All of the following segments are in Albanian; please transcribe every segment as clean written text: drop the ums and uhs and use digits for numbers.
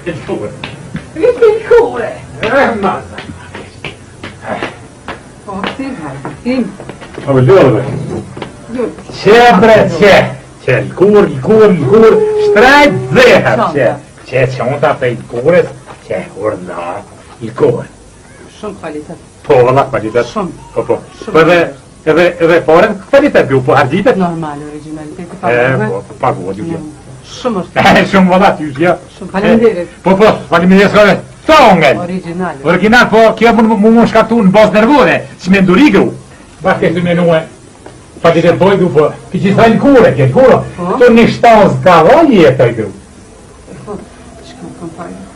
Il cuore. Il cuore. Mazza. Tim. Ma vedo. C'è bre, c'è. C'è il cuore. Straight there. C'è un tappa il cuore. C'è no. Il cuore. Shumë kvalitet. Po, la kvalitet. Shumë. Po. Edhe fare kvalitet più po hargjitet. Normale, originaliteti paguhet. Po, paguhet ju. Shumë është. Shumë valla ty ja. Shumë faleminderit. Po, faleminderit. Tongel. Original, po kjo mund shkaktu në bazë nervore, çmë ndurigu. Bashkë të menue. Faleminderit bojdu po. Ti që thën kurë, ke kurë. Tu një shtoz kavalli e taj gru.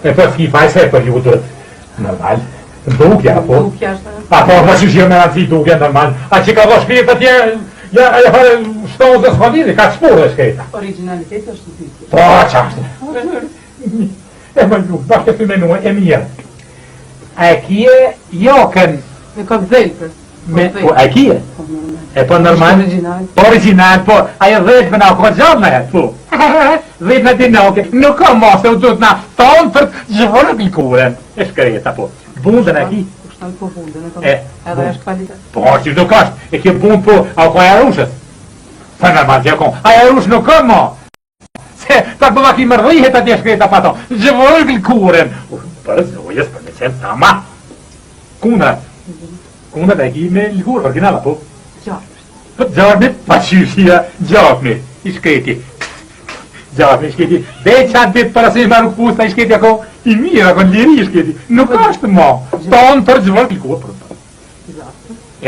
E po si fajse për ju të normal. Dukja, po. Dukja është. Po që që me nëzi dukja normal. A që ka do shkrijet atje, ja fare shtozë së familje, ka shpore shkreta. Originaliteti është në ty. Po, qashtë. E më ju, bashkë të menue, e mirë. A e kje jokën. Me kom dhelpër. Po, a e kje? E po normal. Po original, po. Ajo dhejtë me na ko gjatë me jetë, po. Dhejtë me dinoke. Nuk ka mos, e u dhëtë na tonë për gjërë pilkuren. E shkreta, po. Bundën e ki? Kushtan po bundën e kom. Edhe është kvalitet. Po, që nuk ashtë. E kje bundë po, a ko ajarushës. Po normal, që e kom. Ajarush nuk ka mo. Se, ta bëva ki mërdhihet atje shkreta pa to. Gjëvërë pilkuren. Për zojës, për me qenë sama. Kuna dhe e ki me lëgur, originala, po. Gjarmit, pa qyshia, gjarmit, i shkreti. Gjarmit, i shkreti. Dhe qatë ditë për asë i marru pusta, i shkreti ako, i mirë, ako në liri i shkreti. Nuk ashtë ma, tonë për gjëvër pilkur për të.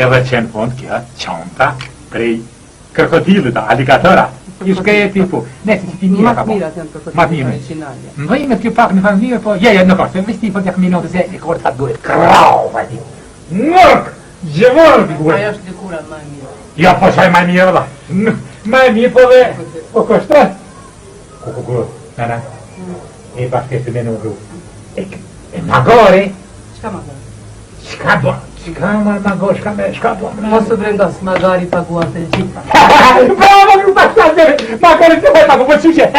Edhe qenë fond kja, qanta, prej krokodilët, aligatora. I shkreti, po. Ne, si ti mirë, ka po. Matë mirë. Më dhejme të kjo pak në fanë mirë, po. Ja, nuk ashtë, se vështi për 10 minutë, se e kërë të duhet. Krau, fati. Nërk, gjëvër pilkur. Ajo është lëkura më mirë. Ja, po qaj ma mirë, da. Ma mirë, po dhe... Po kështë? Ku, nana. E bashkë të menu rru. E magori? Qka magori? Qka magori, shka bo? Mos të brendos, magari paguar të gjitha. Bravo, magori të pagu, po qyqe.